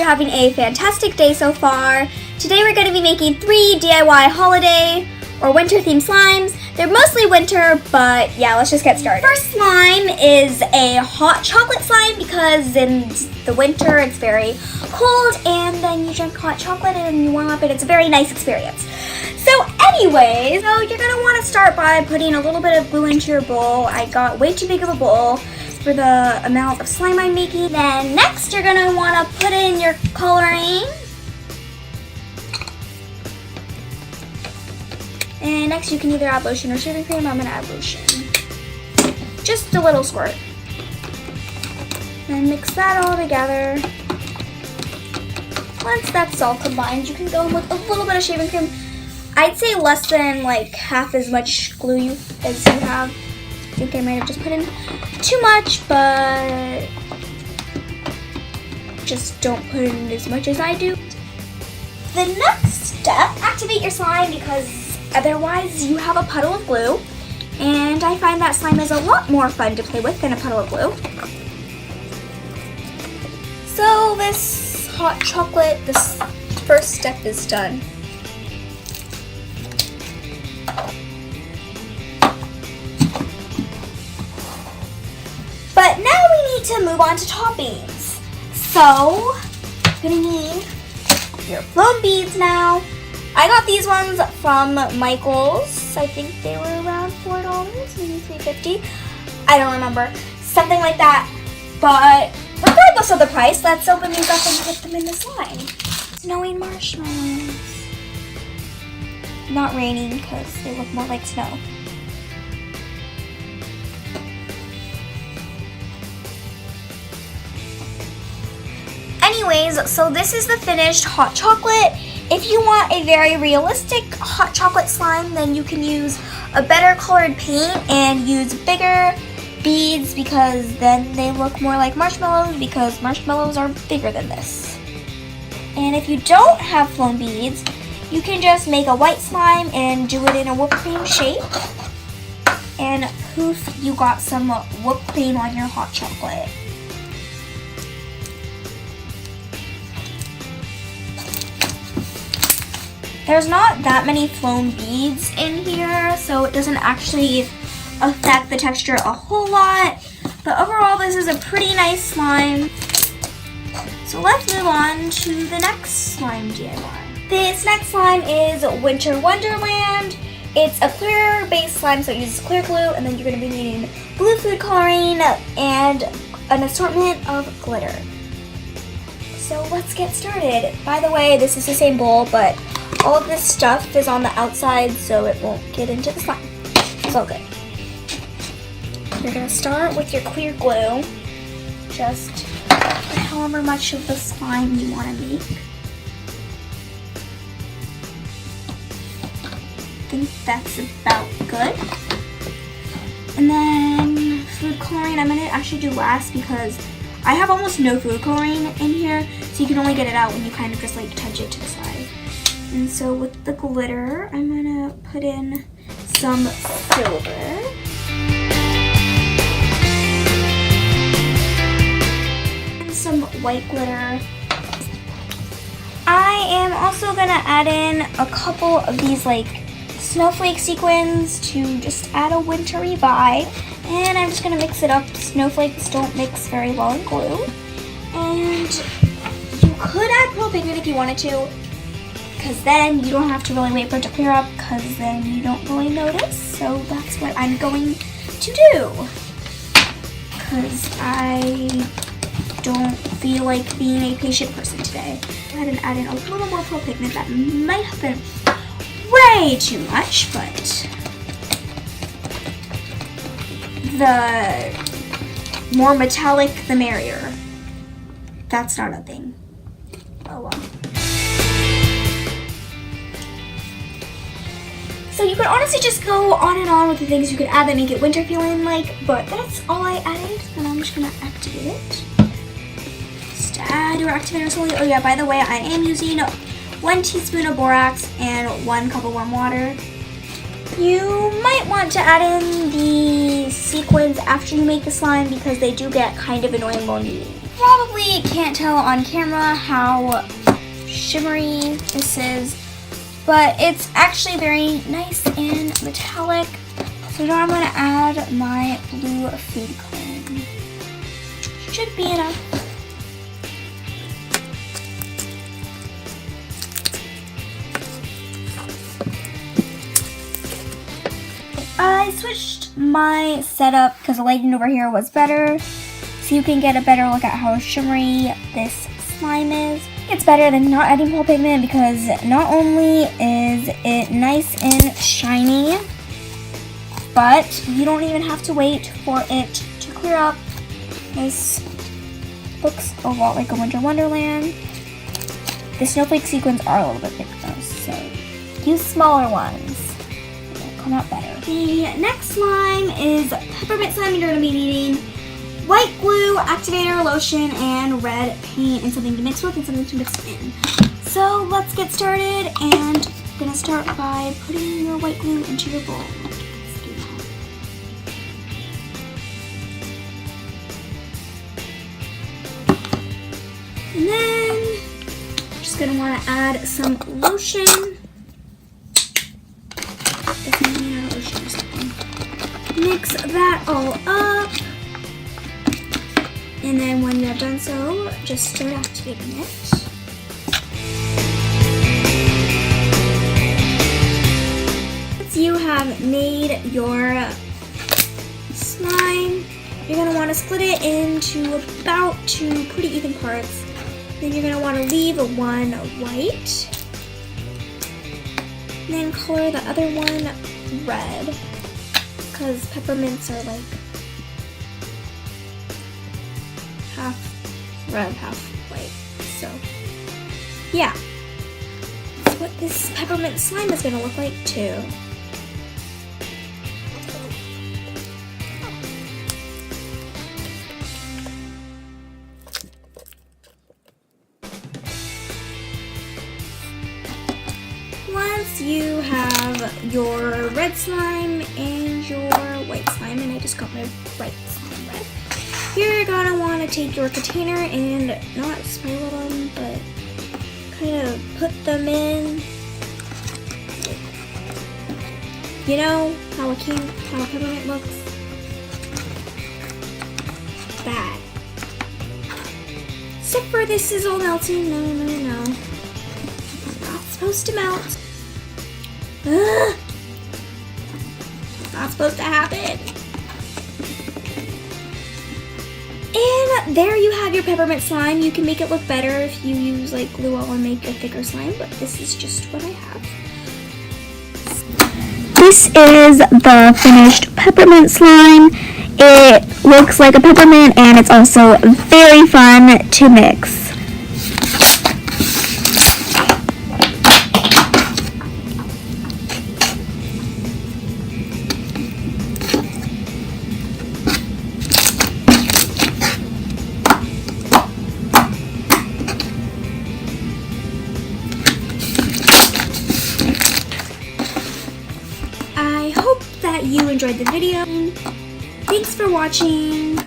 having a fantastic day so far. Today we're going to be making 3 DIY holiday or winter themed slimes. They're mostly winter, but yeah, let's just get started. First slime is a hot chocolate slime because in the winter it's very cold and then you drink hot chocolate and you warm up and it's a very nice experience. So anyways, you're going to want to start by putting a little bit of glue into your bowl. I got way too big of a bowl for the amount of slime I'm making. Then next you're going to want to put in your coloring. And next you can either add lotion or shaving cream. I'm going to add lotion. Just a little squirt. Then mix that all together. Once that's all combined, you can go in with a little bit of shaving cream. I'd say less than like half as much glue as you have. I think I might have just put in too much, but just don't put in as much as I do. The next step, activate your slime because otherwise you have a puddle of glue. And I find that slime is a lot more fun to play with than a puddle of glue. So this hot chocolate, this first step is done. But now we need to move on to toppings. So, you're gonna need your foam beads now. I got these ones from Michael's. I think they were around $4, maybe $3.50. I don't remember. Something like that. But regardless of the price, let's open these up and put them in the slime. Snowing marshmallows. Not raining because they look more like snow. Anyways, so this is the finished hot chocolate. If you want a very realistic hot chocolate slime, then you can use a better colored paint and use bigger beads because then they look more like marshmallows because marshmallows are bigger than this. And if you don't have foam beads, you can just make a white slime and do it in a whipped cream shape. And poof, you got some whipped cream on your hot chocolate. There's not that many foam beads in here, so it doesn't actually affect the texture a whole lot. But overall, this is a pretty nice slime. So let's move on to the next slime DIY. This next slime is Winter Wonderland. It's a clear base slime, so it uses clear glue, and then you're going to be needing blue food coloring and an assortment of glitter. So let's get started. By the way, this is the same bowl, but all of this stuff is on the outside, so it won't get into the slime. It's all good. You're going to start with your clear glue. Just however much of the slime you want to make. I think that's about good. And then food coloring, I'm going to actually do last because I have almost no food coloring in here, so you can only get it out when you kind of just like touch it to the side. And so with the glitter, I'm going to put in some silver. And some white glitter. I am also going to add in a couple of these like snowflake sequins to just add a wintry vibe. And I'm just going to mix it up. Snowflakes don't mix very well in glue. And you could add pearl pigment if you wanted to, because then you don't have to really wait for it to clear up, because then you don't really notice. So that's what I'm going to do, because I don't feel like being a patient person today. Go ahead and add in a little more pearl pigment. That might have been way too much, but the more metallic, the merrier. That's not a thing. Oh well. So you could honestly just go on and on with the things you could add that make it winter feeling like, but that's all I added, and I'm just gonna activate it. Just add your activator slowly. Oh yeah, by the way, I am using 1 teaspoon of borax and 1 cup of warm water. You might want to add in the sequins after you make the slime because they do get kind of annoying when you probably can't tell on camera how shimmery this is, but it's actually very nice and metallic. So now I'm going to add my blue food coloring. Should be enough. I switched my setup because the lighting over here was better, so you can get a better look at how shimmery this slime is. It's better than not adding pole pigment because not only is it nice and shiny, but you don't even have to wait for it to clear up. This looks a lot like a winter wonderland. The snowflake sequins are a little bit big though, so use smaller ones. They'll come out better. The next slime is peppermint slime. You're going to be needing white glue, activator, lotion, and red paint, and something to mix with and something to mix in. So let's get started, and I'm going to start by putting your white glue into your bowl. And then I'm just going to want to add some lotion. Mix that all up. And then when you have done so, just start activating it. Once you have made your slime, you're going to want to split it into about 2 pretty even parts. Then you're going to want to leave one white. And then color the other one red, because peppermints are like half red, half white. So yeah, that's what this peppermint slime is going to look like too. Once you have your red slime and your white slime, and I just got my white slime red, you're gonna want to take your container and not spiral them, but kind of put them in. You know how a peppermint looks? Bad. Except for this is all melting. No. Not supposed to melt. Not supposed to happen. And there you have your peppermint slime. You can make it look better if you use like glue or make a thicker slime, but this is just what I have. This is the finished peppermint slime. It looks like a peppermint and it's also very fun to mix. I hope that you enjoyed the video. Thanks for watching.